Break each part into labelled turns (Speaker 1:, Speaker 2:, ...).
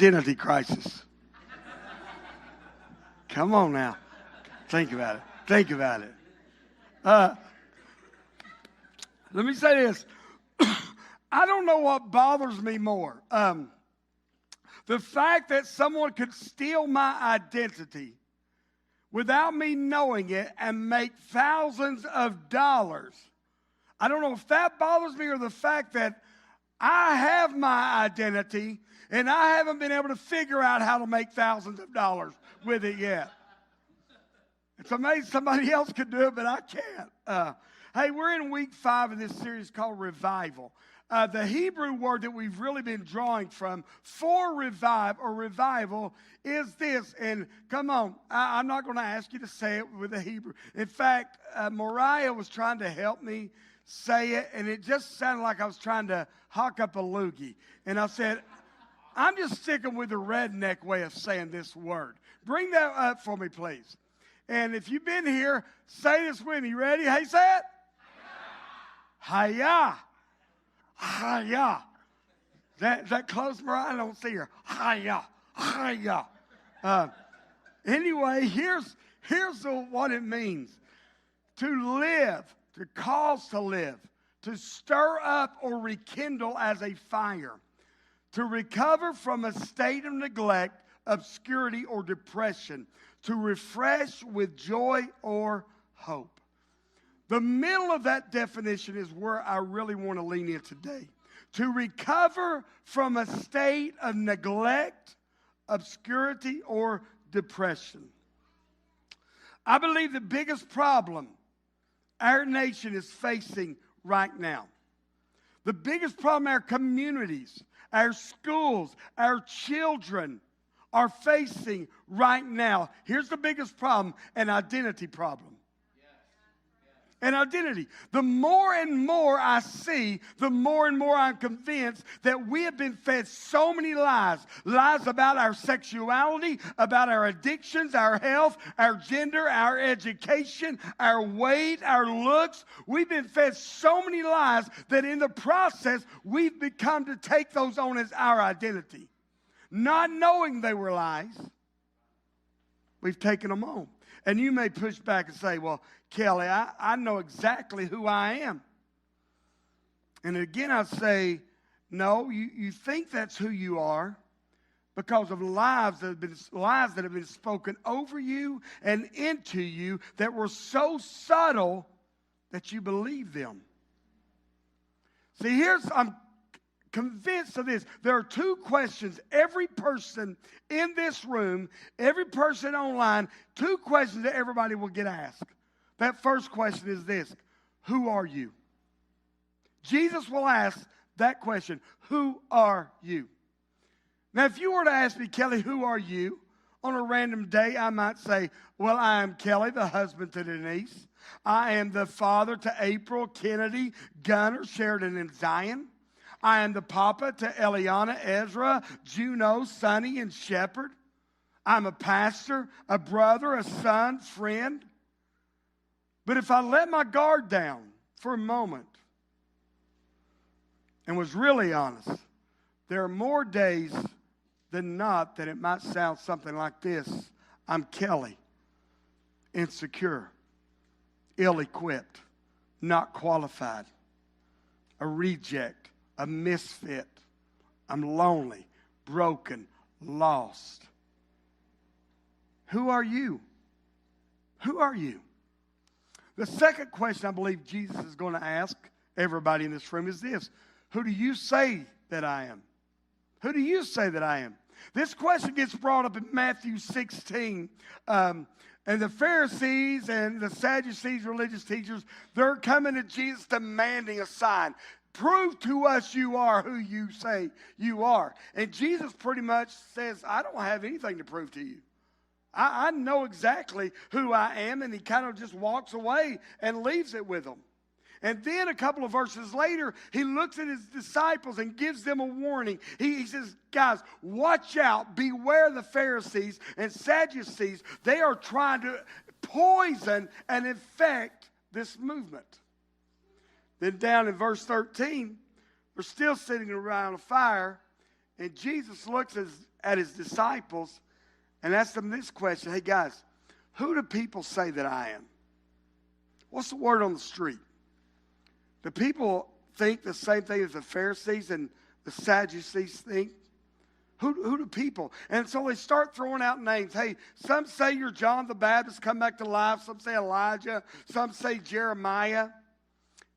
Speaker 1: Identity crisis. Come on now. Think about it. Think about it. Let me say this. I don't know what bothers me more. The fact that someone could steal my identity without me knowing it and make thousands of dollars. I don't know if that bothers me or the fact that I have my identity and I haven't been able to figure out how to make thousands of dollars with it yet. It's amazing somebody else could do it, but I can't. Hey, we're in week 5 of this series called Revival. The Hebrew word that we've really been drawing from for revival is this. And come on, I'm not going to ask you to say it with the Hebrew. In fact, Mariah was trying to help me say it, and it just sounded like I was trying to hawk up a loogie. And I said, I'm just sticking with the redneck way of saying this word. Bring that up for me, please. And if you've been here, say this with me. You ready? Hey, say it. Hiya. Hiya. Is that close, Mariah? I don't see her. Hiya. Hiya. Anyway, here's what it means. To live, to cause to live, to stir up or rekindle as a fire, to recover from a state of neglect, obscurity, or depression, to refresh with joy or hope. The middle of that definition is where I really want to lean in today. To recover from a state of neglect, obscurity, or depression. I believe the biggest problem our nation is facing right now, the biggest problem our communities, our schools, our children are facing right now. Here's the biggest problem, an identity problem. An identity. The more and more I see, the more and more I'm convinced that we have been fed so many lies. Lies about our sexuality, about our addictions, our health, our gender, our education, our weight, our looks. We've been fed so many lies that in the process, we've become to take those on as our identity. Not knowing they were lies, we've taken them on. And you may push back and say, well, Kelly, I know exactly who I am. And again, I say, no, you think that's who you are because of lies that have been spoken over you and into you that were so subtle that you believe them. See, I'm convinced of this. There are 2 questions every person in this room, every person online, 2 questions that everybody will get asked. That first question is this: who are you? Jesus will ask that question, who are you? Now, if you were to ask me, Kelly, who are you? On a random day, I might say, well, I am Kelly, the husband to Denise. I am the father to April, Kennedy, Gunner, Sheridan, and Zion. I am the papa to Eliana, Ezra, Juno, Sonny, and Shepherd. I'm a pastor, a brother, a son, friend. But if I let my guard down for a moment and was really honest, there are more days than not that it might sound something like this. I'm Kelly, insecure, ill-equipped, not qualified, a reject, a misfit. I'm lonely, broken, lost. Who are you? Who are you? The second question I believe Jesus is going to ask everybody in this room is this: who do you say that I am? Who do you say that I am? This question gets brought up in Matthew 16. And the Pharisees and the Sadducees, religious teachers, they're coming to Jesus demanding a sign. Prove to us you are who you say you are. And Jesus pretty much says, I don't have anything to prove to you. I know exactly who I am, and he kind of just walks away and leaves it with them. And then a couple of verses later, he looks at his disciples and gives them a warning. He says, guys, watch out, beware the Pharisees and Sadducees. They are trying to poison and infect this movement. Then down in verse 13, they're still sitting around a fire, and Jesus looks at his disciples and asked them this question. Hey, guys, who do people say that I am? What's the word on the street? Do people think the same thing as the Pharisees and the Sadducees think? Who do people? And so they start throwing out names. Hey, some say you're John the Baptist come back to life. Some say Elijah. Some say Jeremiah.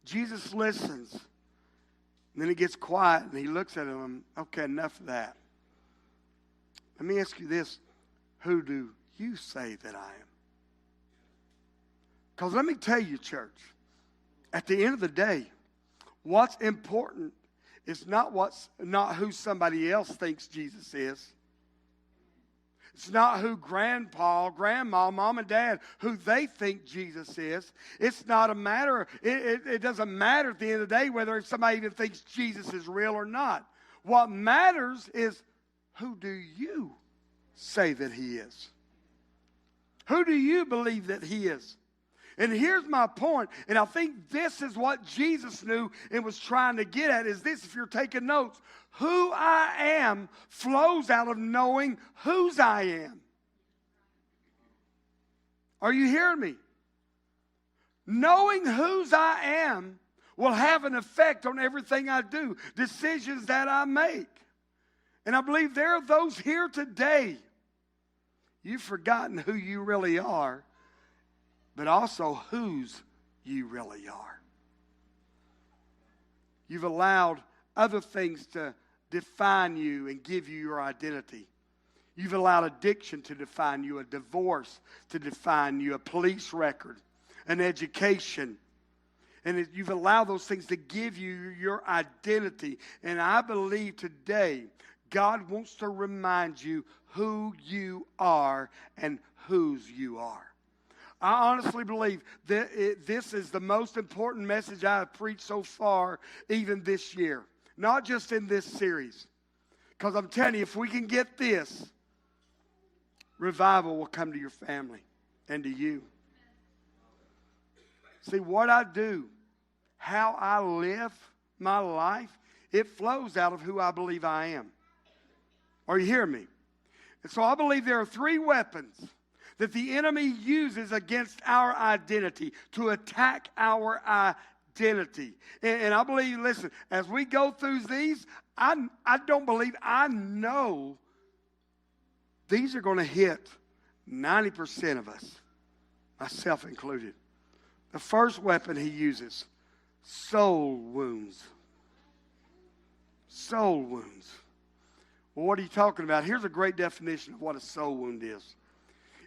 Speaker 1: Jesus listens. And then he gets quiet and he looks at them. Okay, enough of that. Let me ask you this. Who do you say that I am? Because let me tell you, church, at the end of the day, what's important is not who somebody else thinks Jesus is. It's not who grandpa, grandma, mom, and dad, who they think Jesus is. It's not a matter, it doesn't matter at the end of the day whether somebody even thinks Jesus is real or not. What matters is, who do you say that he is? Who do you believe that he is? And here's my point, and I think this is what Jesus knew and was trying to get at, is this, if you're taking notes. Who I am flows out of knowing whose I am. Are you hearing me? Knowing whose I am will have an effect on everything I do, decisions that I make. And I believe there are those here today, you've forgotten who you really are, but also whose you really are. You've allowed other things to define you and give you your identity. You've allowed addiction to define you, a divorce to define you, a police record, an education. And you've allowed those things to give you your identity. And I believe today God wants to remind you who you are and whose you are. I honestly believe that this is the most important message I have preached so far, even this year. Not just in this series. Because I'm telling you, if we can get this, revival will come to your family and to you. See, what I do, how I live my life, it flows out of who I believe I am. Are you hearing me? And so I believe there are three weapons that the enemy uses against our identity, to attack our identity. And I believe, listen, as we go through these, I don't believe, I know these are going to hit 90% of us, myself included. The first weapon he uses, soul wounds. Soul wounds. Well, what are you talking about? Here's a great definition of what a soul wound is.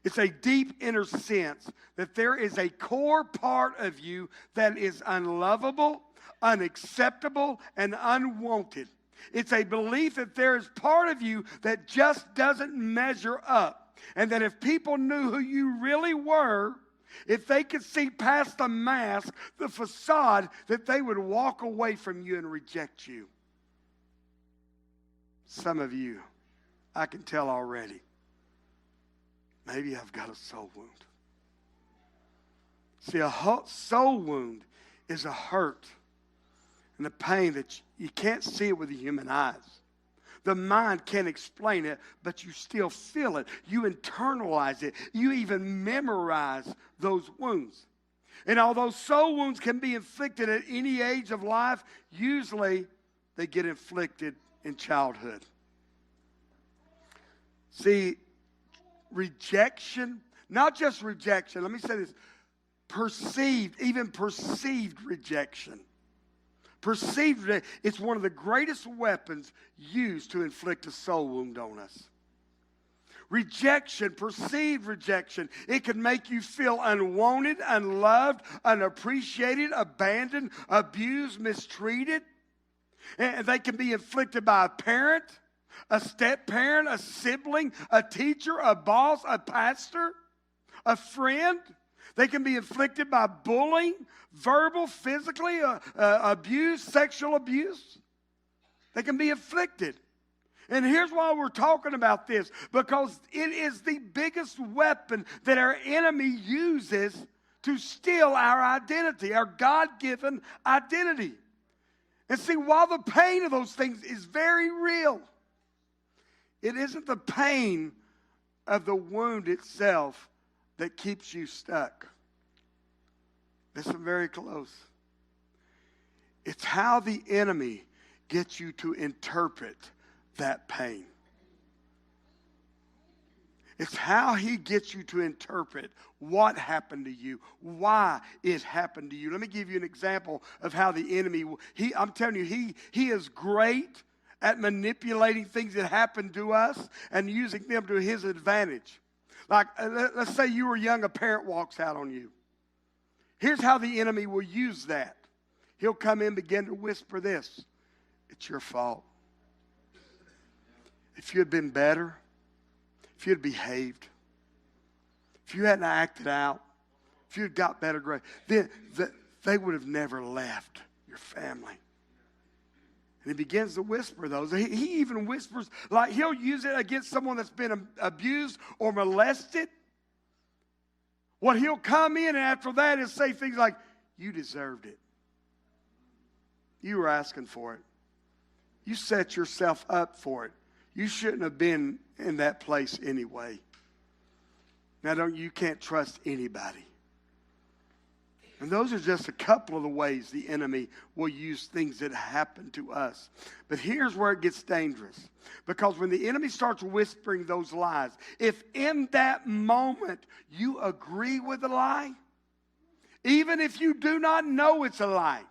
Speaker 1: It's a deep inner sense that there is a core part of you that is unlovable, unacceptable, and unwanted. It's a belief that there is part of you that just doesn't measure up. And that if people knew who you really were, if they could see past the mask, the facade, that they would walk away from you and reject you. Some of you, I can tell already, maybe I've got a soul wound. See, a soul wound is a hurt and a pain that you can't see it with the human eyes. The mind can't explain it, but you still feel it. You internalize it. You even memorize those wounds. And although soul wounds can be inflicted at any age of life, usually they get inflicted in childhood. See, rejection, not just rejection, let me say this, even perceived rejection. Perceived rejection, it's one of the greatest weapons used to inflict a soul wound on us. Rejection, perceived rejection, it can make you feel unwanted, unloved, unappreciated, abandoned, abused, mistreated. And they can be inflicted by a parent, a step-parent, a sibling, a teacher, a boss, a pastor, a friend. They can be inflicted by bullying, verbal, physically, abuse, sexual abuse. They can be inflicted. And here's why we're talking about this. Because it is the biggest weapon that our enemy uses to steal our identity, our God-given identity. And see, while the pain of those things is very real, it isn't the pain of the wound itself that keeps you stuck. Listen very close. It's how the enemy gets you to interpret that pain. It's how he gets you to interpret what happened to you, why it happened to you. Let me give you an example of how the enemy, I'm telling you, he is great at manipulating things that happen to us and using them to his advantage. Like, let's say you were young, a parent walks out on you. Here's how the enemy will use that. He'll come in and begin to whisper this: it's your fault. If you had been better, if you had behaved, if you hadn't acted out, if you had got better grades, then they would have never left your family. And he begins to whisper those. He even whispers, like he'll use it against someone that's been abused or molested. What he'll come in and after that is say things like, you deserved it. You were asking for it. You set yourself up for it. You shouldn't have been in that place anyway. Now, you can't trust anybody. And those are just a couple of the ways the enemy will use things that happen to us. But here's where it gets dangerous. Because when the enemy starts whispering those lies, if in that moment you agree with the lie, even if you do not know it's a lie,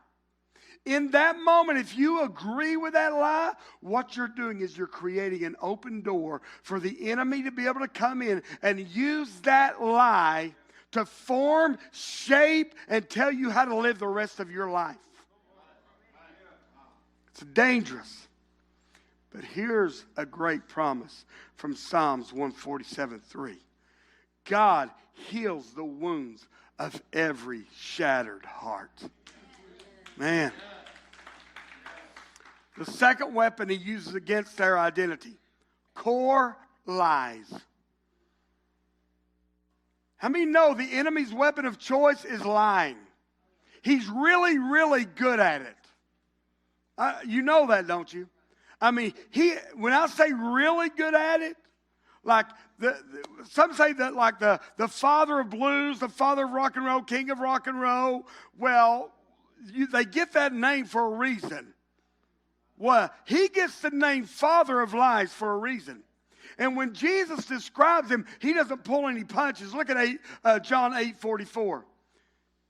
Speaker 1: in that moment, if you agree with that lie, what you're doing is you're creating an open door for the enemy to be able to come in and use that lie to form, shape, and tell you how to live the rest of your life. It's dangerous. But here's a great promise from Psalms 147:3. God heals the wounds of every shattered heart. Man. The second weapon he uses against their identity: core lies. How many know the enemy's weapon of choice is lying? He's really, really good at it. You know that, don't you? I mean, when I say really good at it, like some say that like the father of blues, the father of rock and roll, king of rock and roll. Well, they get that name for a reason. Well, he gets the name father of lies for a reason. And when Jesus describes him, he doesn't pull any punches. Look at John 8:44.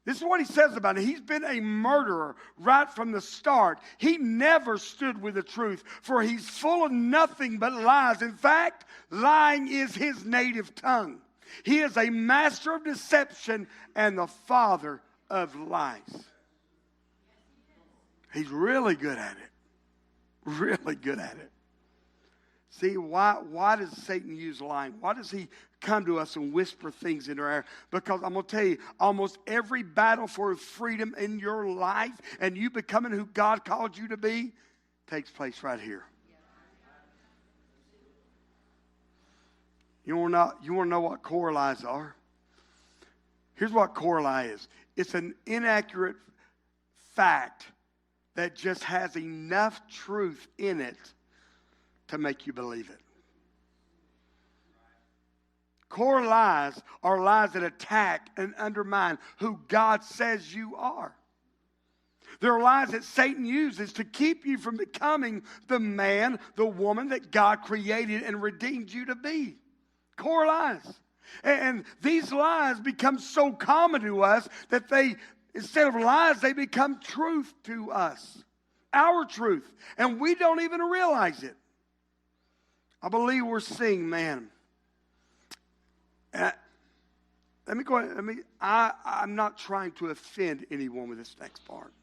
Speaker 1: This is what he says about it. He's been a murderer right from the start. He never stood with the truth, for he's full of nothing but lies. In fact, lying is his native tongue. He is a master of deception and the father of lies. He's really good at it. Really good at it. See, why does Satan use lying? Why does he come to us and whisper things into our ear? Because I'm going to tell you, almost every battle for freedom in your life and you becoming who God called you to be takes place right here. You want to know what core lies are? Here's what core lie is. It's an inaccurate fact that just has enough truth in it to make you believe it. Core lies are lies that attack and undermine who God says you are. They're lies that Satan uses to keep you from becoming the man, the woman that God created and redeemed you to be. Core lies. And these lies become so common to us that instead of lies, they become truth to us. Our truth. And we don't even realize it. I believe we're seeing, man. Let me go ahead. I'm not trying to offend anyone with this next part.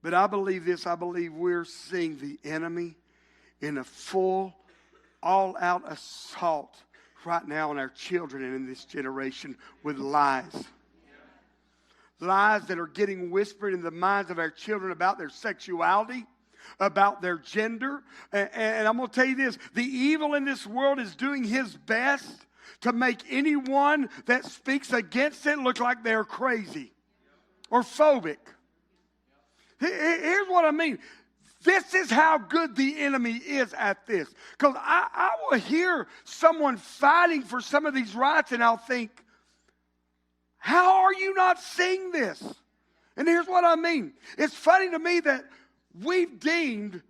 Speaker 1: But I believe this. I believe we're seeing the enemy in a full, all-out assault right now on our children and in this generation with lies. Lies that are getting whispered in the minds of our children about their sexuality, about their gender. And I'm going to tell you this. The evil in this world is doing his best to make anyone that speaks against it look like they're crazy or phobic. Here's what I mean. This is how good the enemy is at this. Because I will hear someone fighting for some of these rights, and I'll think, how are you not seeing this? And here's what I mean. It's funny to me that we've deemed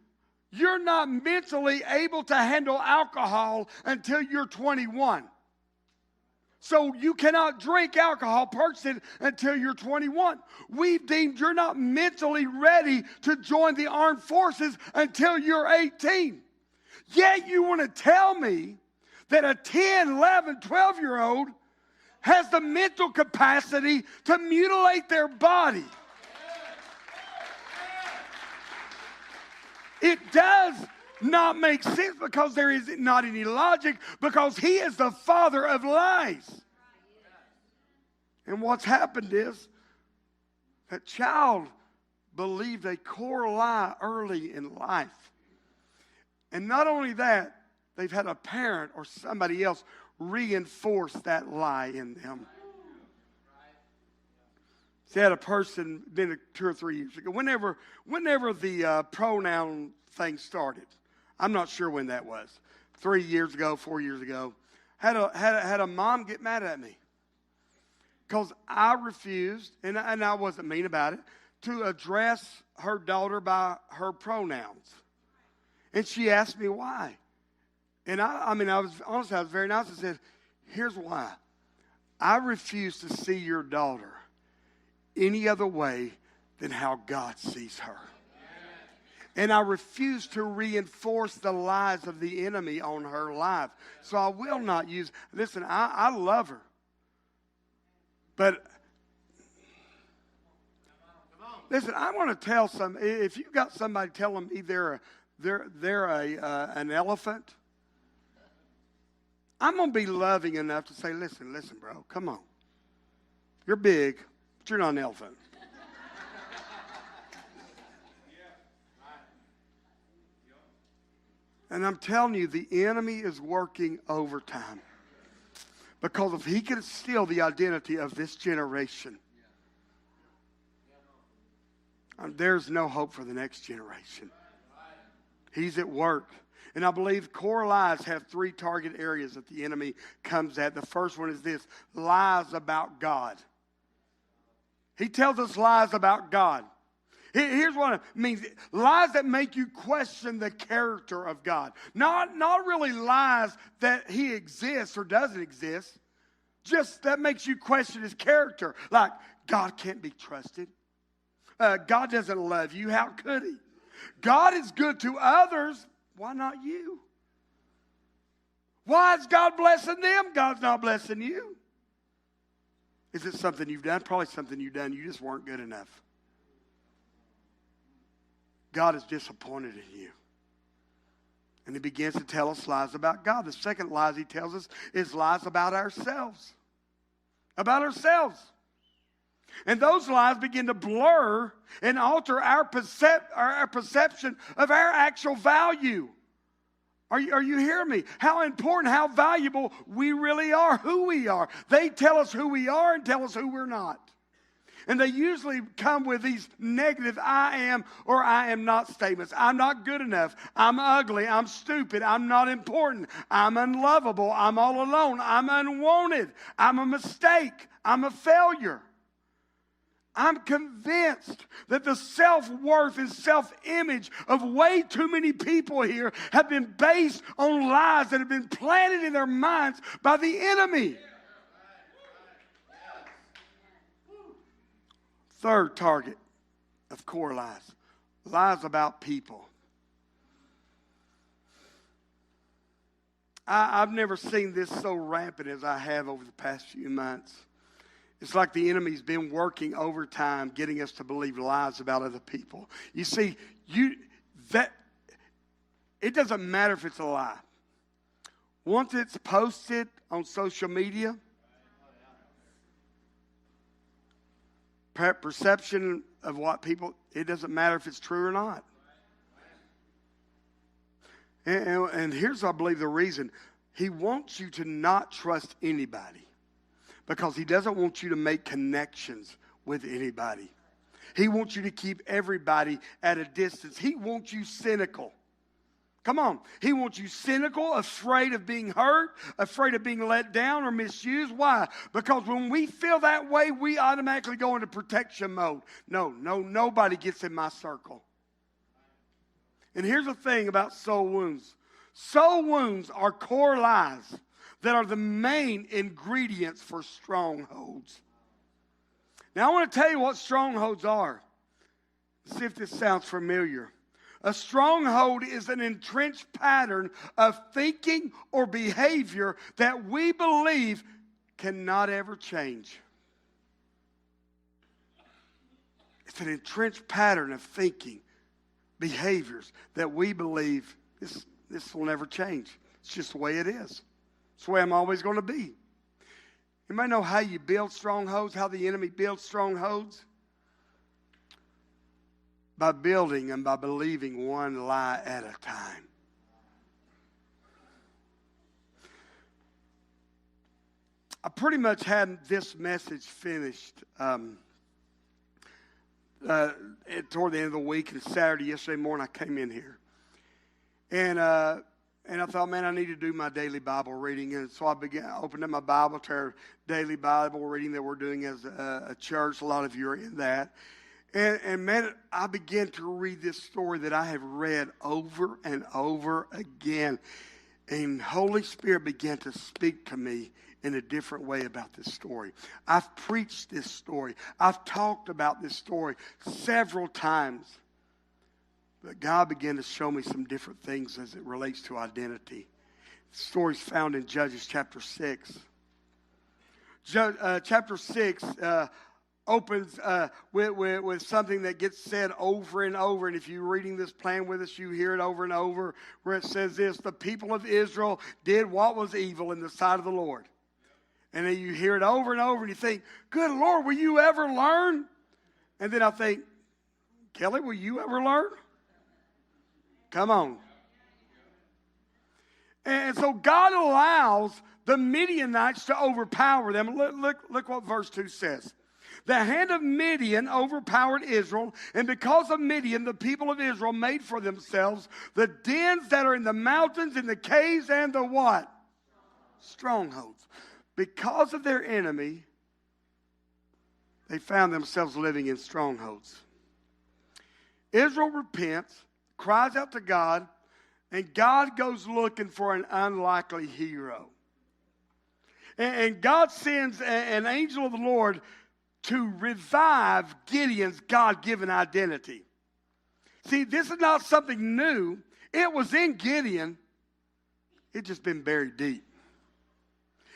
Speaker 1: you're not mentally able to handle alcohol until you're 21. So you cannot drink alcohol, purchase it, until you're 21. We've deemed you're not mentally ready to join the armed forces until you're 18. Yet you want to tell me that a 10, 11, 12-year-old has the mental capacity to mutilate their body. It does not make sense because there is not any logic, because he is the father of lies. And what's happened is that child believed a core lie early in life. And not only that, they've had a parent or somebody else reinforce that lie in them. See, I had a person, been 2 or 3 years ago, whenever the pronoun thing started, I'm not sure when that was, 3 years ago, 4 years ago, had a mom get mad at me because I refused, and I wasn't mean about it, to address her daughter by her pronouns. And she asked me why. And I was very nice. I said, here's why. I refuse to see your daughter any other way than how God sees her. And I refuse to reinforce the lies of the enemy on her life. So I will not use, listen, I love her. But, listen, I want to tell if you've got somebody telling me they're an elephant, I'm going to be loving enough to say, listen, bro, come on. You're big, but you're not an elephant. And I'm telling you, the enemy is working overtime. Because if he can steal the identity of this generation, there's no hope for the next generation. He's at work. And I believe core lies have 3 target areas that the enemy comes at. The first one is this: lies about God. He tells us lies about God. Here's what it means. Lies that make you question the character of God. Not really lies that he exists or doesn't exist. Just that makes you question his character. Like, God can't be trusted. God doesn't love you. How could he? God is good to others. Why not you? Why is God blessing them? God's not blessing you. Is it something you've done? Probably something you've done. You just weren't good enough. God is disappointed in you. And he begins to tell us lies about God. The second lies he tells us is lies about ourselves. About ourselves. And those lies begin to blur and alter our perception of our actual value. Are you hearing me? How important, how valuable we really are, who we are. They tell us who we are and tell us who we're not. And they usually come with these negative I am or I am not statements. I'm not good enough. I'm ugly. I'm stupid. I'm not important. I'm unlovable. I'm all alone. I'm unwanted. I'm a mistake. I'm a failure. I'm convinced that the self-worth and self-image of way too many people here have been based on lies that have been planted in their minds by the enemy. Third target of core lies. Lies about people. I've never seen this so rampant as I have over the past few months. It's like the enemy's been working overtime getting us to believe lies about other people. You see, it doesn't matter if it's a lie. Once it's posted on social media, perception of what people, it doesn't matter if it's true or not. And here's, I believe, the reason. He wants you to not trust anybody because he doesn't want you to make connections with anybody. He wants you to keep everybody at a distance. He wants you cynical. Come on. He wants you cynical, afraid of being hurt, afraid of being let down or misused. Why? Because when we feel that way, we automatically go into protection mode. No, nobody gets in my circle. And here's the thing about soul wounds. Soul wounds are core lies that are the main ingredients for strongholds. Now, I want to tell you what strongholds are. See if this sounds familiar. A stronghold is an entrenched pattern of thinking or behavior that we believe cannot ever change. It's an entrenched pattern of thinking, behaviors that we believe this will never change. It's just the way it is. It's the way I'm always going to be. You might know how you build strongholds, how the enemy builds strongholds. By building and by believing one lie at a time. I pretty much had this message finished toward the end of the week. And Saturday, yesterday morning, I came in here. And I thought, man, I need to do my daily Bible reading. And so I opened up my Bible to our daily Bible reading that we're doing as a church. A lot of you are in that. And man, I began to read this story that I have read over and over again. And Holy Spirit began to speak to me in a different way about this story. I've preached this story. I've talked about this story several times. But God began to show me some different things as it relates to identity. The story's found in Judges chapter 6. Chapter 6 opens with something that gets said over and over. And if you're reading this plan with us, you hear it over and over, where it says this: the people of Israel did what was evil in the sight of the Lord. And then you hear it over and over, and you think, good Lord, will you ever learn? And then I think, Kelly, will you ever learn? Come on. And so God allows the Midianites to overpower them. Look what verse 2 says. The hand of Midian overpowered Israel, and because of Midian, the people of Israel made for themselves the dens that are in the mountains, in the caves, and the what? Strongholds. Because of their enemy, they found themselves living in strongholds. Israel repents, cries out to God, and God goes looking for an unlikely hero. And God sends an angel of the Lord to revive Gideon's God-given identity. See, this is not something new. It was in Gideon. It's just been buried deep.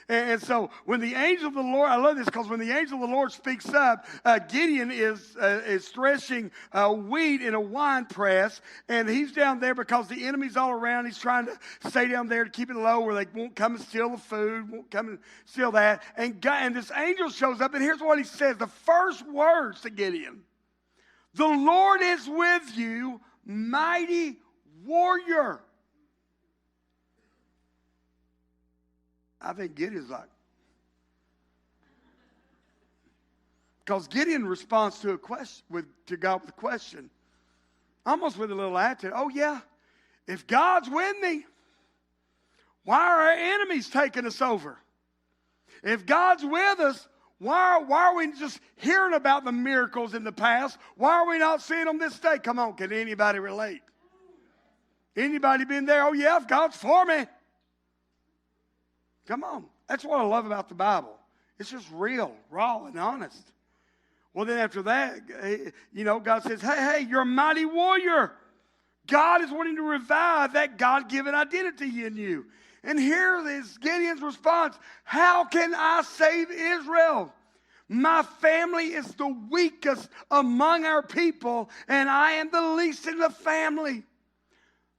Speaker 1: And so when the angel of the Lord, I love this because when the angel of the Lord speaks up, Gideon is threshing wheat in a wine press, and he's down there because the enemy's all around. He's trying to stay down there to keep it low where they won't come and steal the food, won't come and steal that. And this angel shows up, and here's what he says. The first words to Gideon: the Lord is with you, mighty warrior. I think Gideon's like, because Gideon responds to a question to God with a question, almost with a little attitude. Oh yeah, if God's with me, why are our enemies taking us over? If God's with us, why are we just hearing about the miracles in the past? Why are we not seeing them this day? Come on, can anybody relate? Anybody been there? Oh yeah, if God's for me. Come on. That's what I love about the Bible. It's just real, raw, and honest. Well, then after that, God says, hey, you're a mighty warrior. God is wanting to revive that God-given identity in you. And here is Gideon's response: how can I save Israel? My family is the weakest among our people, and I am the least in the family.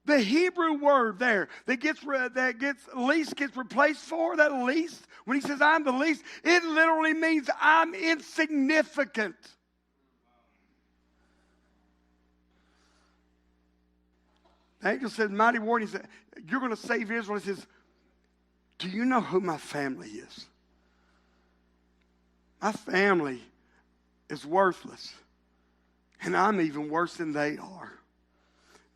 Speaker 1: The Hebrew word there that least gets replaced for, that least, when he says I'm the least, it literally means I'm insignificant. The angel said, mighty warrior, he said, you're going to save Israel. He says, do you know who my family is? My family is worthless. and I'm even worse than they are.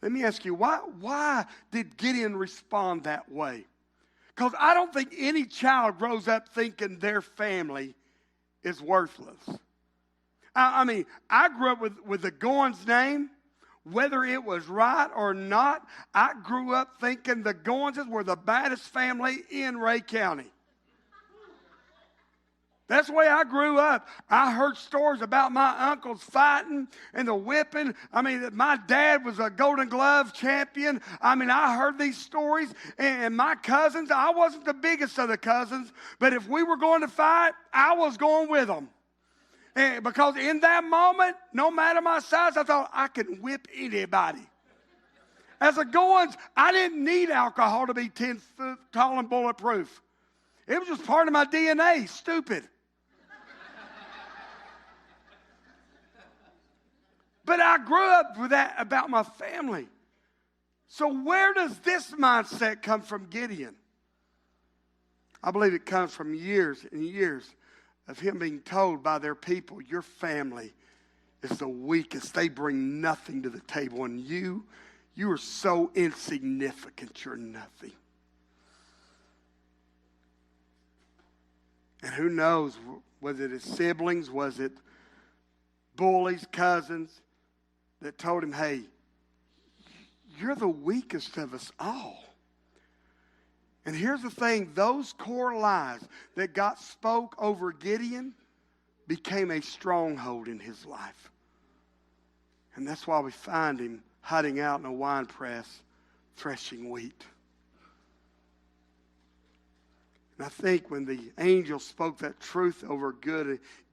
Speaker 1: Let me ask you, why did Gideon respond that way? Because I don't think any child grows up thinking their family is worthless. I mean, I grew up with the Goins name. Whether it was right or not, I grew up thinking the Goinses were the baddest family in Ray County. That's the way I grew up. I heard stories about my uncles fighting and the whipping. I mean, my dad was a Golden Glove champion. I mean, I heard these stories. And my cousins, I wasn't the biggest of the cousins, but if we were going to fight, I was going with them. And because in that moment, no matter my size, I thought I could whip anybody. As a Goins, I didn't need alcohol to be 10 foot tall and bulletproof. It was just part of my DNA. Stupid. But I grew up with that about my family. So where does this mindset come from Gideon? I believe it comes from years and years of him being told by their people, your family is the weakest. They bring nothing to the table. And you are so insignificant, you're nothing. And who knows, was it his siblings, was it bullies, cousins, that told him, hey, you're the weakest of us all. And here's the thing, those core lies that God spoke over Gideon became a stronghold in his life. And that's why we find him hiding out in a wine press, threshing wheat. And I think when the angel spoke that truth over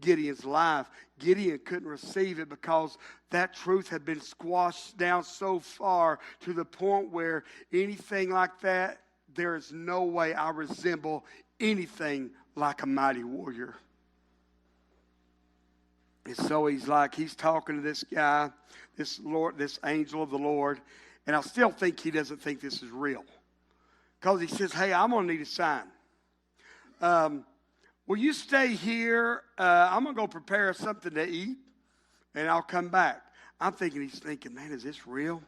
Speaker 1: Gideon's life, Gideon couldn't receive it because that truth had been squashed down so far to the point where anything like that, there is no way I resemble anything like a mighty warrior. And so he's talking to this guy, this angel of the Lord, and I still think he doesn't think this is real. Because he says, hey, I'm going to need a sign. Will you stay here? I'm going to go prepare something to eat, and I'll come back. I'm thinking, he's thinking, man, is this real?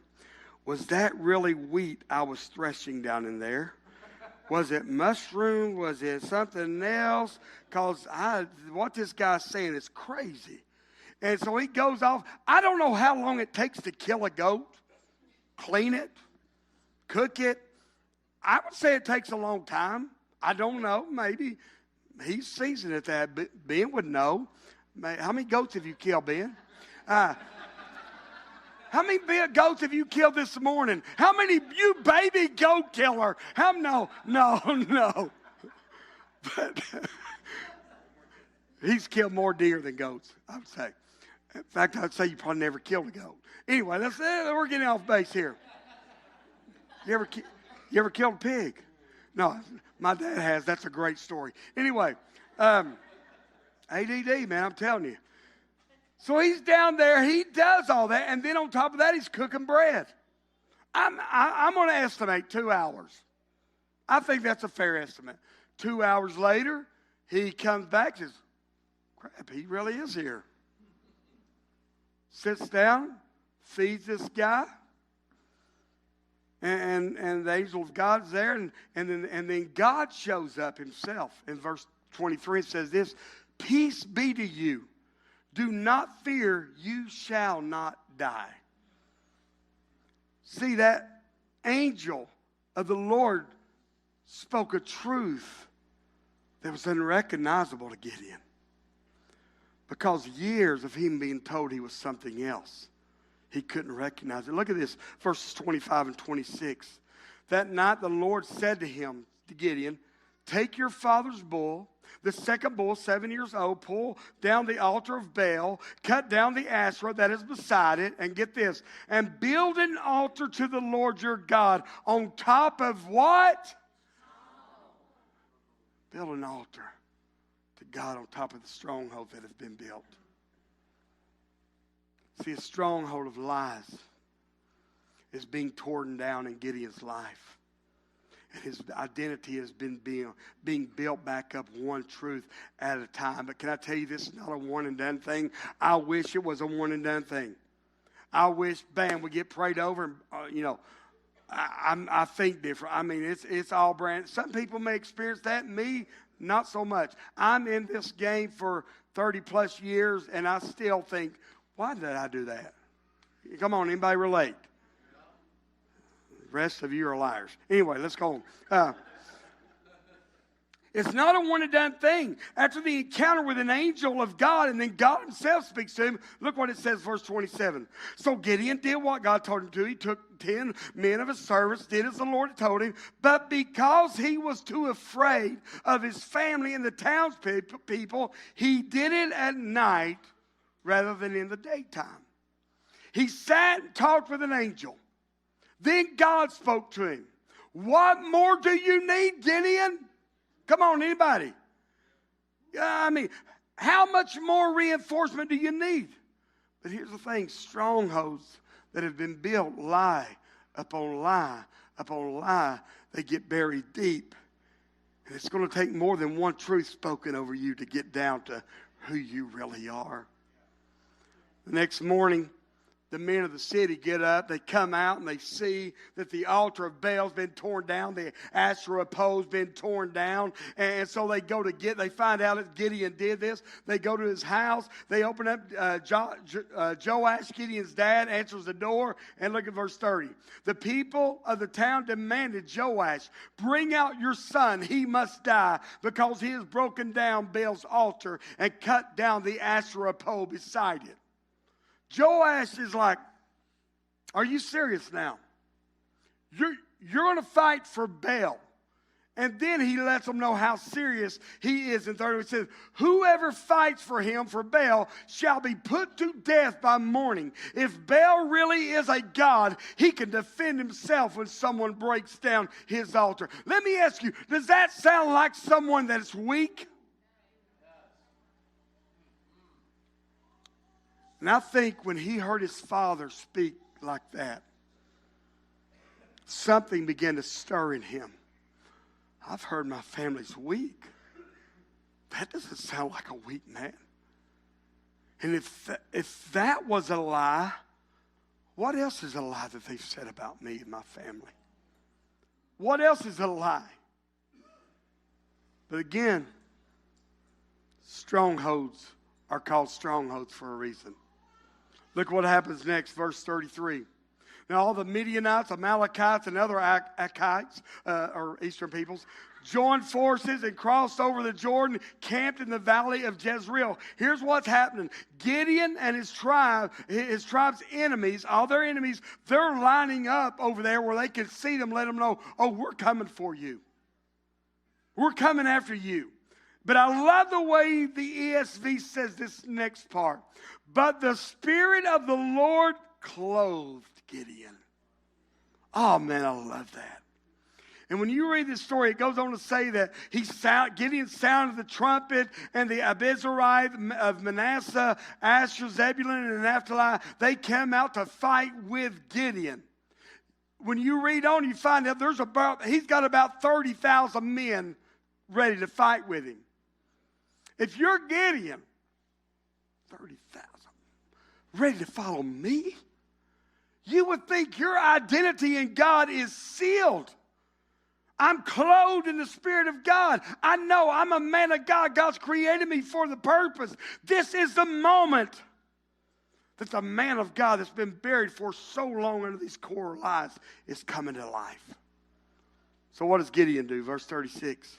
Speaker 1: Was that really wheat I was threshing down in there? Was it mushroom? Was it something else? Because what this guy's saying is crazy. And so he goes off. I don't know how long it takes to kill a goat, clean it, cook it. I would say it takes a long time. I don't know. Maybe he's seasoned at that. But Ben would know. How many goats have you killed, Ben? How many goats have you killed this morning? How many, you baby goat killer? No. But he's killed more deer than goats, I would say. In fact, I'd say you probably never killed a goat. Anyway, we're getting off base here. You ever killed a pig? No, my dad has. That's a great story. Anyway, ADD, man, I'm telling you. So he's down there. He does all that. And then on top of that, he's cooking bread. I'm going to estimate 2 hours. I think that's a fair estimate. 2 hours later, he comes back and says, crap, he really is here. Sits down, feeds this guy. And the angel of God's there. And then God shows up himself. In verse 23, it says this, peace be to you. Do not fear, you shall not die. See, that angel of the Lord spoke a truth that was unrecognizable to Gideon. Because years of him being told he was something else, he couldn't recognize it. Look at this, verses 25 and 26. That night the Lord said to him, to Gideon, take your father's bull, the second bull, 7 years old, pull down the altar of Baal, cut down the Asherah that is beside it, and get this, and build an altar to the Lord your God on top of what? Build an altar to God on top of the stronghold that has been built. See, a stronghold of lies is being torn down in Gideon's life. And his identity has been being built back up one truth at a time. But can I tell you, this is not a one and done thing. I wish it was a one and done thing. I wish, bam, we get prayed over, and I think different. I mean, it's all brand. Some people may experience that. Me, not so much. I'm in this game for 30 plus years, and I still think, why did I do that? Come on, anybody relate? The rest of you are liars. Anyway, let's go on. It's not a one-and-done thing. After the encounter with an angel of God, and then God himself speaks to him, look what it says, verse 27. So Gideon did what God told him to. He took 10 men of his servants, did as the Lord had told him. But because he was too afraid of his family and the townspeople, he did it at night rather than in the daytime. He sat and talked with an angel. Then God spoke to him. What more do you need, Gideon? Come on, anybody. I mean, how much more reinforcement do you need? But here's the thing. Strongholds that have been built lie upon lie upon lie. They get buried deep. And it's going to take more than one truth spoken over you to get down to who you really are. The next morning, the men of the city get up, they come out, and they see that the altar of Baal's been torn down, the Asherah pole's been torn down, and so they go to they find out that Gideon did this. They go to his house, they open up, Joash, Gideon's dad, answers the door, and look at verse 30. The people of the town demanded, Joash, bring out your son, he must die, because he has broken down Baal's altar and cut down the Asherah pole beside it. Joash is like, are you serious now? You're going to fight for Baal. And then he lets them know how serious he is. In 30, he says, whoever fights for him, for Baal, shall be put to death by morning. If Baal really is a god, he can defend himself when someone breaks down his altar. Let me ask you, does that sound like someone that's weak? And I think when he heard his father speak like that, something began to stir in him. I've heard my family's weak. That doesn't sound like a weak man. And if that was a lie, what else is a lie that they've said about me and my family? What else is a lie? But again, strongholds are called strongholds for a reason. Look what happens next, verse 33. Now all the Midianites, Amalekites, and other Akites, or eastern peoples, joined forces and crossed over the Jordan, camped in the valley of Jezreel. Here's what's happening. Gideon and his tribe's enemies, all their enemies, they're lining up over there where they can see them, let them know, oh, we're coming for you. We're coming after you. But I love the way the ESV says this next part. But the Spirit of the Lord clothed Gideon. Oh, man, I love that. And when you read this story, it goes on to say that Gideon sounded the trumpet, and the Abizarite of Manasseh, Asher, Zebulun, and Naphtali, they came out to fight with Gideon. When you read on, you find out he's got about 30,000 men ready to fight with him. If you're Gideon, 30,000, ready to follow me, you would think your identity in God is sealed. I'm clothed in the Spirit of God. I know I'm a man of God. God's created me for the purpose. This is the moment that the man of God that's been buried for so long under these core lies is coming to life. So what does Gideon do? Verse 36.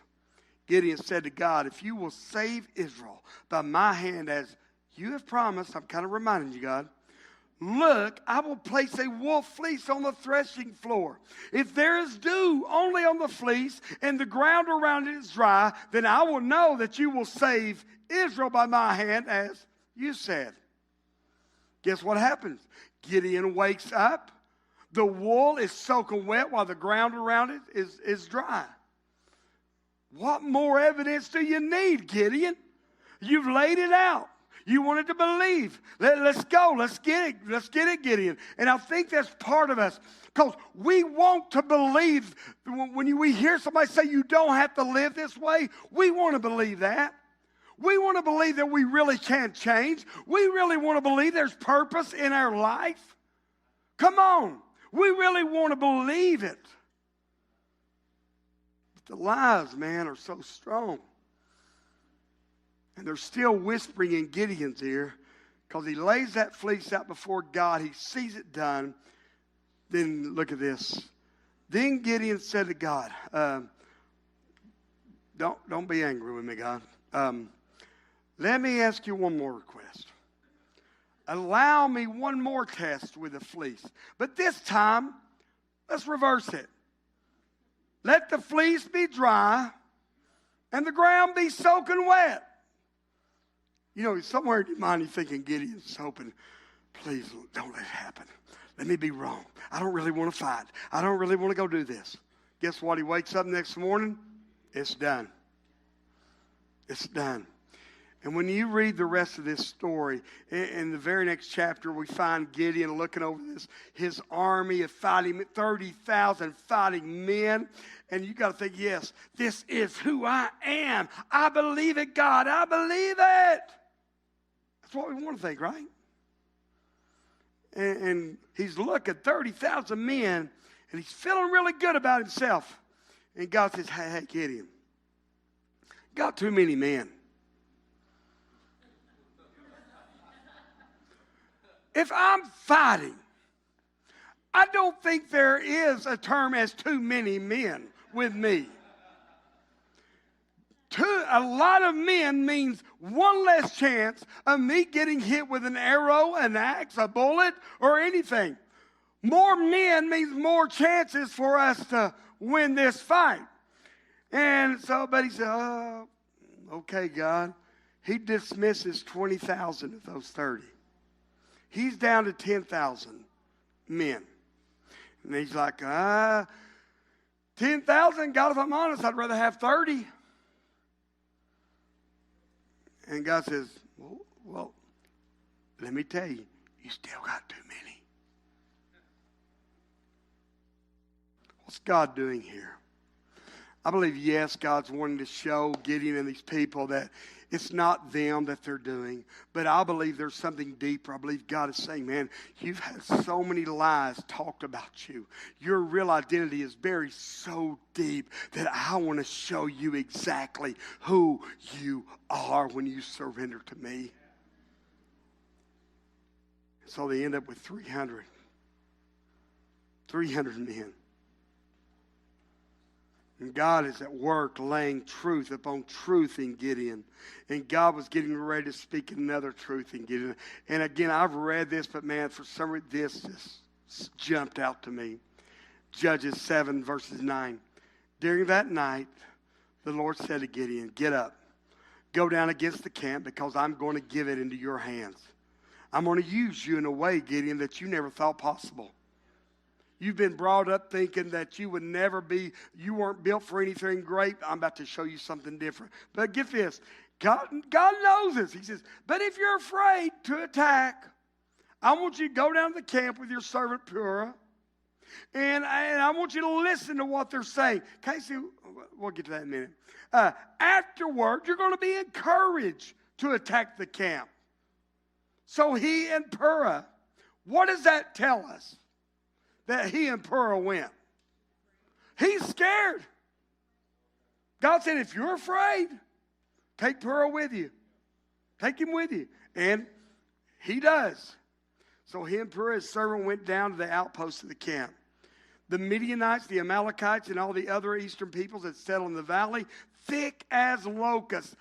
Speaker 1: Gideon said to God, if you will save Israel by my hand as you have promised, I'm kind of reminding you, God, look, I will place a wool fleece on the threshing floor. If there is dew only on the fleece and the ground around it is dry, then I will know that you will save Israel by my hand as you said. Guess what happens? Gideon wakes up. The wool is soaking wet while the ground around it is dry. What more evidence do you need, Gideon? You've laid it out. You wanted to believe. Let's go. Let's get it. Let's get it, Gideon. And I think that's part of us. Because we want to believe. When we hear somebody say you don't have to live this way, we want to believe that. We want to believe that we really can change. We really want to believe there's purpose in our life. Come on. We really want to believe it. But the lies, man, are so strong. And they're still whispering in Gideon's ear because he lays that fleece out before God. He sees it done. Then look at this. Then Gideon said to God, don't be angry with me, God. Let me ask you one more request. Allow me one more test with the fleece. But this time, let's reverse it. Let the fleece be dry and the ground be soaking wet. You know, somewhere in your mind you're thinking Gideon's hoping, please don't let it happen. Let me be wrong. I don't really want to fight. I don't really want to go do this. Guess what? He wakes up next morning. It's done. It's done. And when you read the rest of this story, in the very next chapter, we find Gideon looking over his army of fighting, 30,000 fighting men. And you got to think, yes, this is who I am. I believe it, God. I believe it. That's what we want to think, right? And he's looking at 30,000 men, and he's feeling really good about himself. And God says, hey, Gideon, got too many men. If I'm fighting, I don't think there is a term as too many men with me. A lot of men means one less chance of me getting hit with an arrow, an axe, a bullet, or anything. More men means more chances for us to win this fight. And so, but he said, oh, okay, God. He dismisses 20,000 of those 30. He's down to 10,000 men. And he's like, 10,000? God, if I'm honest, I'd rather have 30. And God says, well, let me tell you, you still got too many. What's God doing here? I believe, yes, God's wanting to show Gideon and these people that it's not them that they're doing, but I believe there's something deeper. I believe God is saying, man, you've had so many lies talked about you. Your real identity is buried so deep that I want to show you exactly who you are when you surrender to me. So they end up with 300 men. And God is at work laying truth upon truth in Gideon. And God was getting ready to speak another truth in Gideon. And again, I've read this, but man, for some reason, this just jumped out to me. Judges 7, verses 9. During that night, the Lord said to Gideon, get up, go down against the camp because I'm going to give it into your hands. I'm going to use you in a way, Gideon, that you never thought possible. You've been brought up thinking that you weren't built for anything great. I'm about to show you something different. But get this, God knows this. He says, but if you're afraid to attack, I want you to go down to the camp with your servant Purah, and I want you to listen to what they're saying. Casey, we'll get to that in a minute. Afterward, you're going to be encouraged to attack the camp. So he and Purah, what does that tell us? That he and Purah went. He's scared. God said, if you're afraid, take Purah with you. Take him with you. And he does. So he and Purah, his servant, went down to the outposts of the camp. The Midianites, the Amalekites, and all the other eastern peoples that settled in the valley, thick as locusts.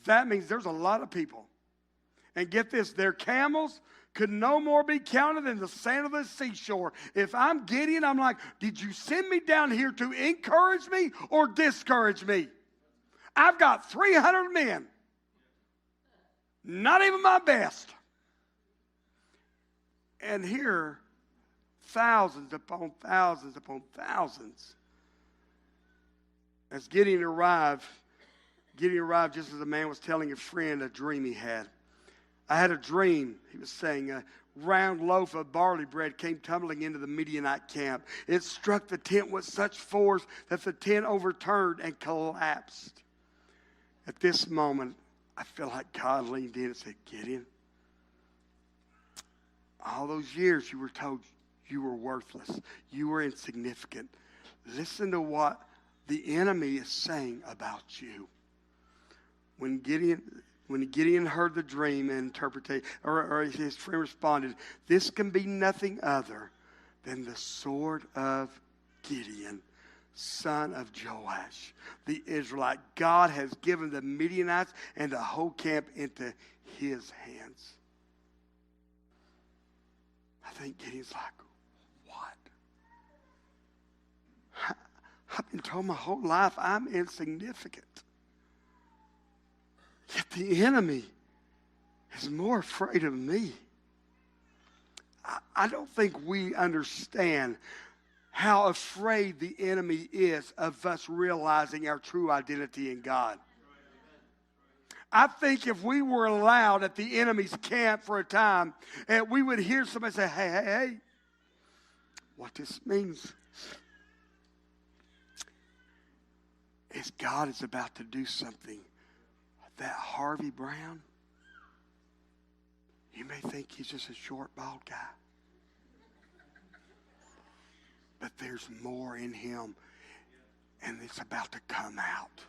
Speaker 1: That means there's a lot of people. And get this, their camels could no more be counted than the sand of the seashore. If I'm Gideon, I'm like, did you send me down here to encourage me or discourage me? I've got 300 men. Not even my best. And here, thousands upon thousands upon thousands. As Gideon arrived just as a man was telling a friend a dream he had. I had a dream, he was saying, a round loaf of barley bread came tumbling into the Midianite camp. It struck the tent with such force that the tent overturned and collapsed. At this moment, I feel like God leaned in and said, Gideon, all those years you were told you were worthless. You were insignificant. Listen to what the enemy is saying about you. When Gideon heard the dream and interpretation, or his friend responded, this can be nothing other than the sword of Gideon, son of Joash, the Israelite. God has given the Midianites and the whole camp into his hands. I think Gideon's like, what? I've been told my whole life I'm insignificant. Yet the enemy is more afraid of me. I don't think we understand how afraid the enemy is of us realizing our true identity in God. I think if we were allowed at the enemy's camp for a time, and we would hear somebody say, hey, what this means is God is about to do something. That Harvey Brown, you may think he's just a short, bald guy. But there's more in him, and it's about to come out.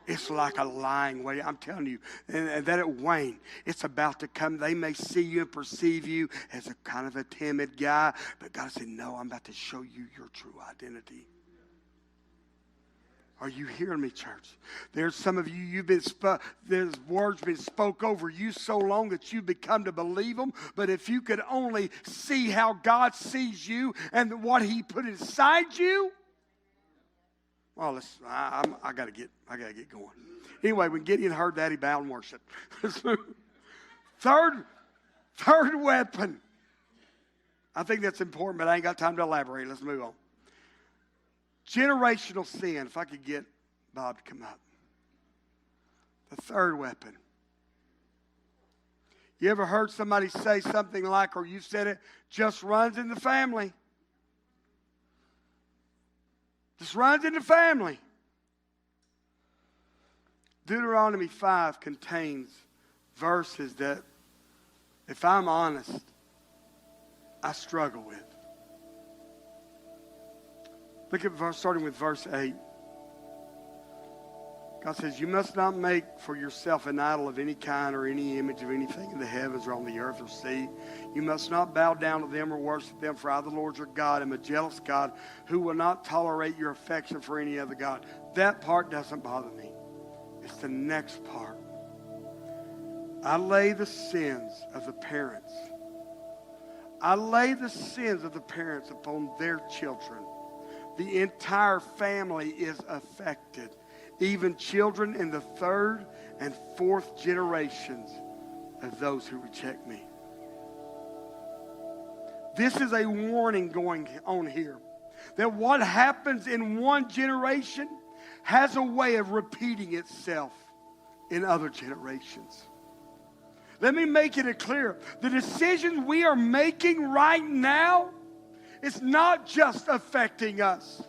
Speaker 1: It's like a lying way. I'm telling you, and that at Wayne, it's about to come. They may see you and perceive you as a kind of a timid guy, but God said, no, I'm about to show you your true identity. Are you hearing me, church? There's some of you, there's words been spoke over you so long that you've become to believe them. But if you could only see how God sees you and what he put inside you, well, I gotta get going. Anyway, when Gideon heard that, he bowed and worshiped. Third weapon. I think that's important, but I ain't got time to elaborate. Let's move on. Generational sin. If I could get Bob to come up. The third weapon. You ever heard somebody say something like, or you said it, just runs in the family? Just runs in the family. Deuteronomy 5 contains verses that, if I'm honest, I struggle with. Look at starting with verse 8. God says, you must not make for yourself an idol of any kind or any image of anything in the heavens or on the earth or sea. You must not bow down to them or worship them, for I, the Lord your God, am a jealous God who will not tolerate your affection for any other God. That part doesn't bother me. It's the next part. I lay the sins of the parents. I lay the sins of the parents upon their children. The entire family is affected. Even children in the third and fourth generations of those who reject me. This is a warning going on here. That what happens in one generation has a way of repeating itself in other generations. Let me make it clear. The decisions we are making right now, it's not just affecting us.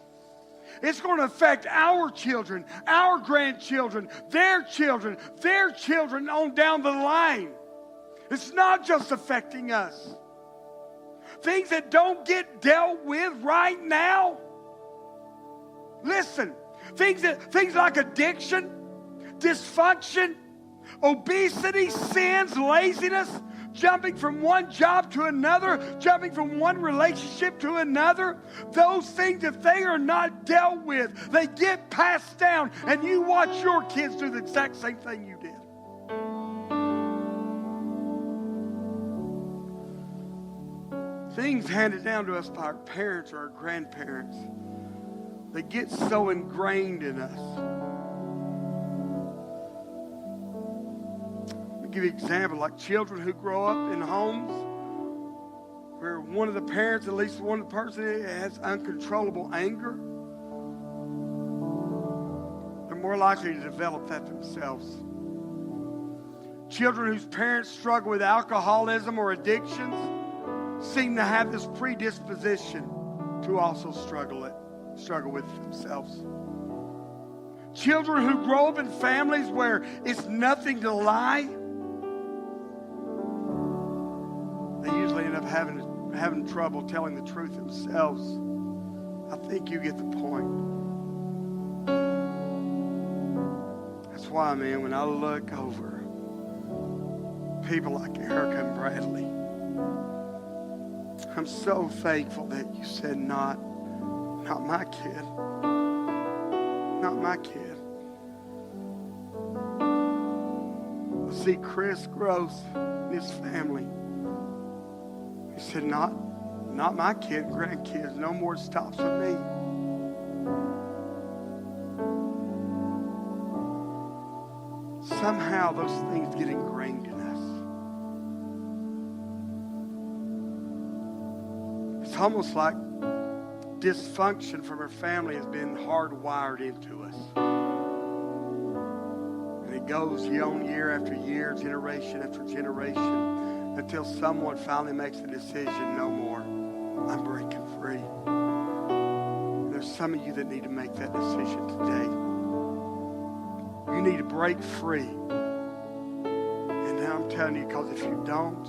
Speaker 1: It's going to affect our children, our grandchildren, their children on down the line. It's not just affecting us. Things that don't get dealt with right now. Listen, things like addiction, dysfunction, obesity, sins, laziness, jumping from one job to another, jumping from one relationship to another. Those things, if they are not dealt with, they get passed down, and you watch your kids do the exact same thing you did. Things handed down to us by our parents or our grandparents, they get so ingrained in us. Give you an example, like children who grow up in homes where one of the parents, at least one of the person, has uncontrollable anger. They're more likely to develop that themselves. Children whose parents struggle with alcoholism or addictions seem to have this predisposition to also struggle with themselves. Children who grow up in families where it's nothing to lie, they usually end up having having trouble telling the truth themselves, I think you get the point. That's why, man, when I look over people like Erica and Bradley, I'm so thankful that you said, not my kid. Not my kid. I see Chris Gross and his family. He said, not my kid, grandkids. No more stops with me. Somehow those things get ingrained in us. It's almost like dysfunction from her family has been hardwired into us. And it goes year on year after year, generation after generation, until someone finally makes the decision, no more. I'm breaking free. And there's some of you that need to make that decision today. You need to break free. And now I'm telling you, because if you don't,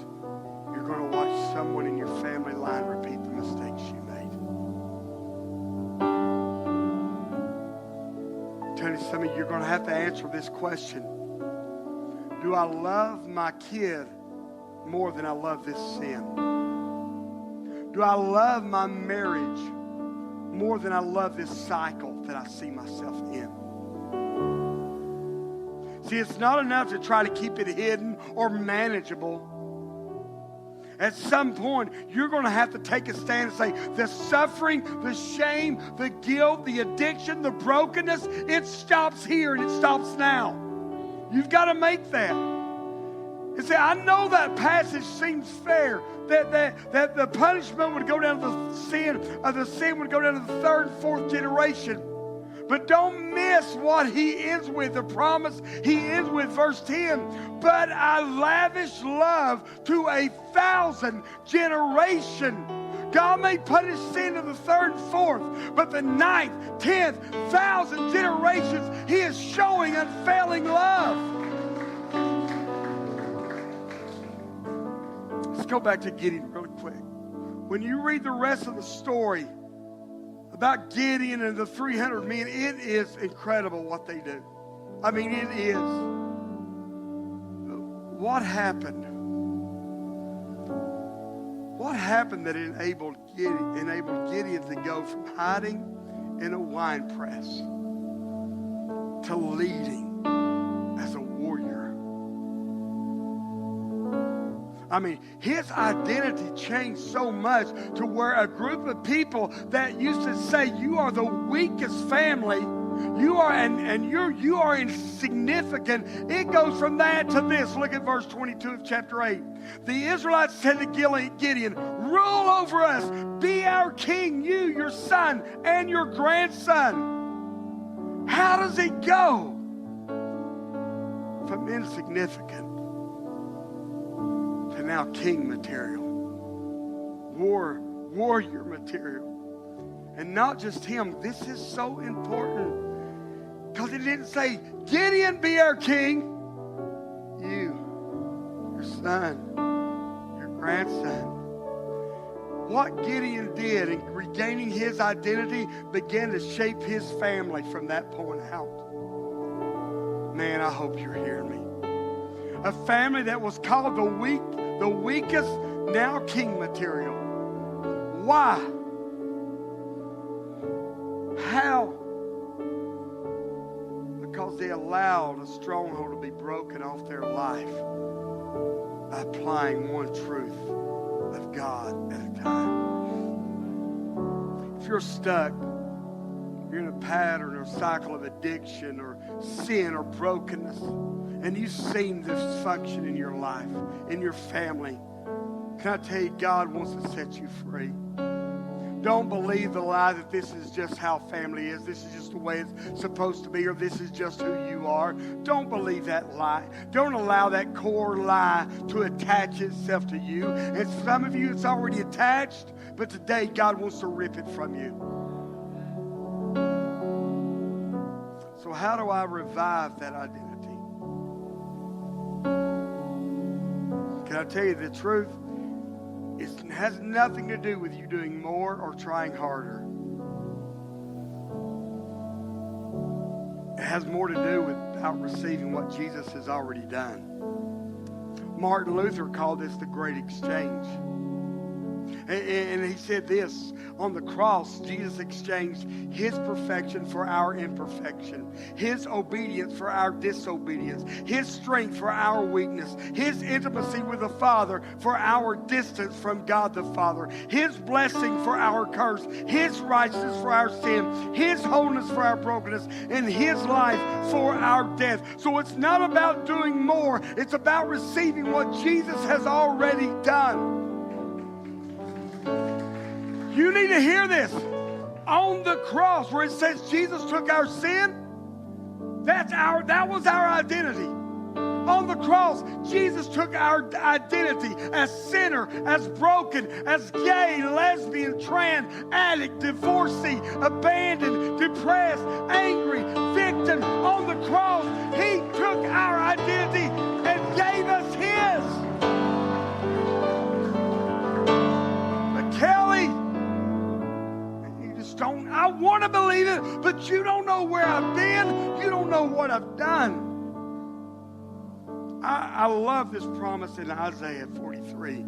Speaker 1: you're going to watch someone in your family line repeat the mistakes you made. I'm telling you, some of you, you're going to have to answer this question. Do I love my kid more than I love this sin? Do I love my marriage more than I love this cycle that I see myself in? See, it's not enough to try to keep it hidden or manageable. At some point, you're going to have to take a stand and say, the suffering, the shame, the guilt, the addiction, the brokenness, it stops here and it stops now. You've got to make that. And say, I know that passage seems fair, that the punishment would go down to the sin would go down to the third and fourth generation. But don't miss what he ends with, the promise he ends with, verse 10. But I lavish love to 1,000 generation. God may punish sin to the third and fourth, but the 9th, 10th, 1,000 generations, he is showing unfailing love. Let's go back to Gideon really quick. When you read the rest of the story about Gideon and the 300 men, it is incredible what they do. I mean, it is. What happened? What happened that enabled Gideon to go from hiding in a wine press to leading as a warrior? I mean, his identity changed so much to where a group of people that used to say, you are the weakest family, you are insignificant. It goes from that to this. Look at verse 22 of chapter 8. The Israelites said to Gideon, rule over us, be our king, you, your son, and your grandson. How does it go from insignificant to now king material, warrior material? And not just him. This is so important because it didn't say, Gideon, be our king. You, your son, your grandson. What Gideon did in regaining his identity began to shape his family from that point out. Man, I hope you're hearing me. A family that was called the weakest, now king material. Why? How? Because they allowed a stronghold to be broken off their life by applying one truth of God at a time. If you're stuck, you're in a pattern or cycle of addiction or sin or brokenness, and you've seen this dysfunction in your life, in your family, can I tell you, God wants to set you free. Don't believe the lie that this is just how family is. This is just the way it's supposed to be, or this is just who you are. Don't believe that lie. Don't allow that core lie to attach itself to you. And some of you, it's already attached, but today God wants to rip it from you. So how do I revive that identity? Can I tell you the truth? It has nothing to do with you doing more or trying harder. It has more to do with about receiving what Jesus has already done. Martin Luther called this the Great Exchange. And he said this, on the cross, Jesus exchanged his perfection for our imperfection, his obedience for our disobedience, his strength for our weakness, his intimacy with the Father for our distance from God the Father, his blessing for our curse, his righteousness for our sin, his wholeness for our brokenness, and his life for our death. So it's not about doing more, it's about receiving what Jesus has already done. You need to hear this. On the cross, where it says Jesus took our sin, that was our identity. On the cross, Jesus took our identity as sinner, as broken, as gay, lesbian, trans, addict, divorcee, abandoned, depressed, angry, victim. On the cross, he took our identity and gave us his. But Kelly, I want to believe it, but you don't know where I've been. You don't know what I've done. I love this promise in Isaiah 43,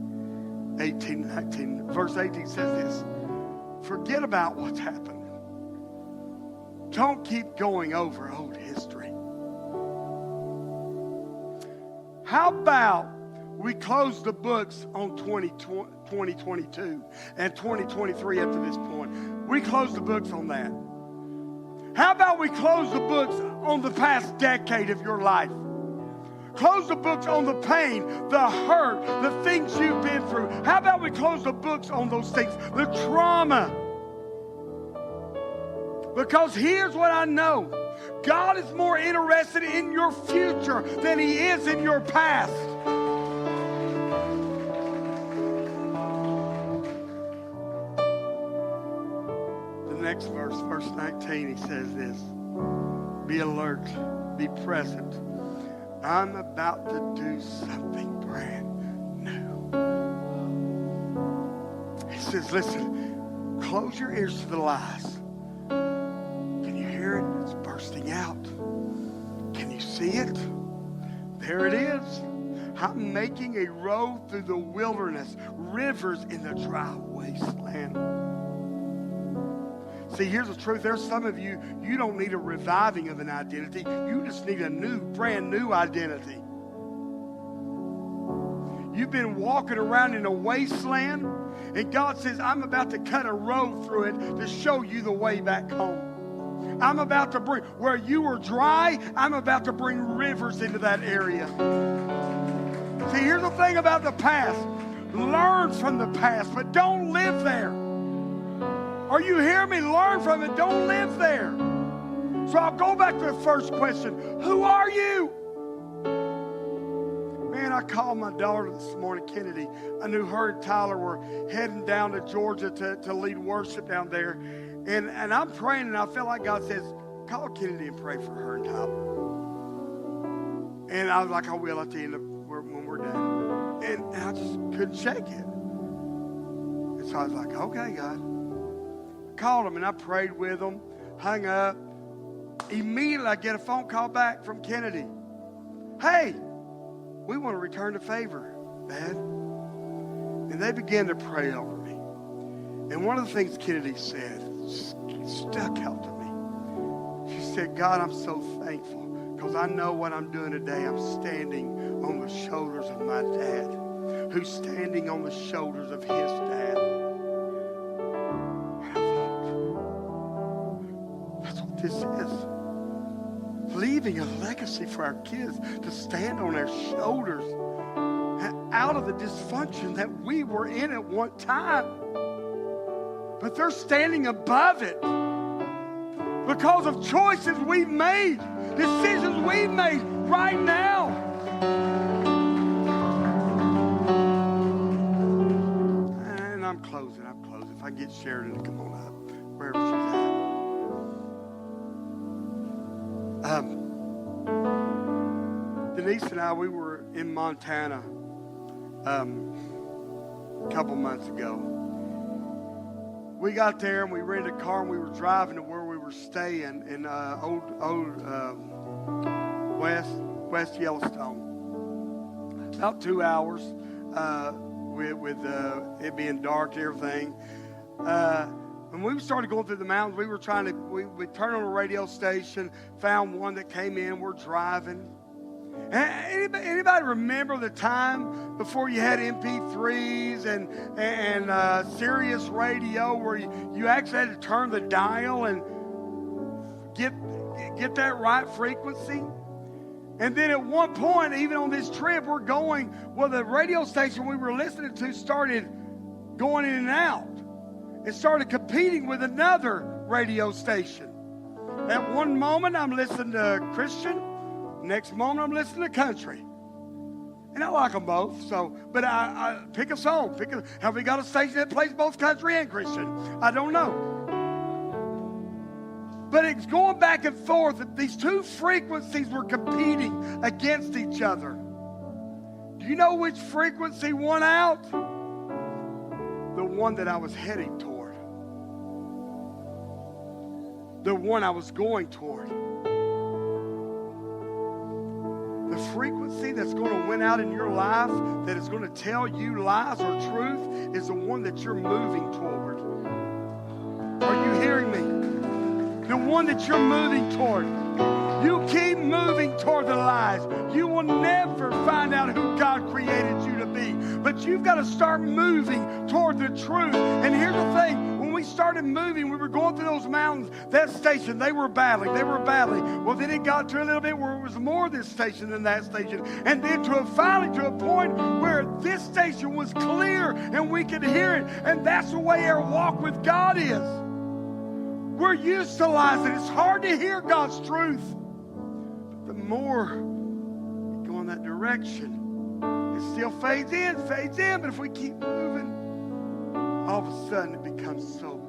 Speaker 1: 18, 19. Verse 18 says this, forget about what's happened. Don't keep going over old history. How about we close the books on 2022 and 2023 up to this point? We close the books on that. How about we close the books on the past decade of your life? Close the books on the pain, the hurt, the things you've been through. How about we close the books on those things, the trauma? Because here's what I know. God is more interested in your future than he is in your past. Next verse, verse 19, he says this, be alert, be present. I'm about to do something brand new. He says, listen, close your ears to the lies. Can you hear it? It's bursting out. Can you see it? There it is. I'm making a road through the wilderness, rivers in the dry wasteland. See, here's the truth. There's some of you, you don't need a reviving of an identity. You just need a new, brand new identity. You've been walking around in a wasteland, and God says, I'm about to cut a road through it to show you the way back home. I'm about to bring, where you were dry, I'm about to bring rivers into that area. See, here's the thing about the past. Learn from the past, but don't live there. Are you hearing me? Learn from it. Don't live there. So I'll go back to the first question. Who are you? Man, I called my daughter this morning, Kennedy. I knew her and Tyler were heading down to Georgia to lead worship down there. And I'm praying, and I felt like God says, call Kennedy and pray for her and Tyler. And I was like, I will at the end of when we're done. And I just couldn't shake it. And so I was like, okay, God. Called them and I prayed with them, hung up. Immediately I get a phone call back from Kennedy. Hey, we want to return the favor, Dad. And they began to pray over me. And one of the things Kennedy said stuck out to me. She said, God, I'm so thankful because I know what I'm doing today. I'm standing on the shoulders of my dad, who's standing on the shoulders of his dad. This is leaving a legacy for our kids to stand on their shoulders out of the dysfunction that we were in at one time. But they're standing above it because of choices we've made, decisions we've made right now. And I'm closing. If I get Sheridan to come on up, wherever she's at. Denise and I, we were in Montana a couple months ago. We got there and we rented a car and we were driving to where we were staying in West Yellowstone. About 2 hours with it being dark and everything. When we started going through the mountains, we turned on a radio station, found one that came in, we're driving. Anybody remember the time before you had MP3s and Sirius radio where you actually had to turn the dial and get that right frequency? And then at one point, even on this trip, we're going, well, the radio station we were listening to started going in and out. It started competing with another radio station. At one moment, I'm listening to Christian. Next moment, I'm listening to country. And I like them both. But I pick a song. Have we got a station that plays both country and Christian? I don't know. But it's going back and forth. These two frequencies were competing against each other. Do you know which frequency won out? The one that I was heading toward. The one I was going toward. The frequency that's going to win out in your life, that is going to tell you lies or truth, is the one that you're moving toward. Are you hearing me? The one that you're moving toward. You keep moving toward the lies. You will never find out who God created you to be. But you've got to start moving toward the truth. And here's the thing. When we started moving, we were going through those mountains. That station, they were battling. Well, then it got to a little bit where it was more this station than that station. And then finally to a point where this station was clear and we could hear it. And that's the way our walk with God is. We're used to lies, and it's hard to hear God's truth. But the more we go in that direction, it still fades in, but if we keep moving, all of a sudden it becomes so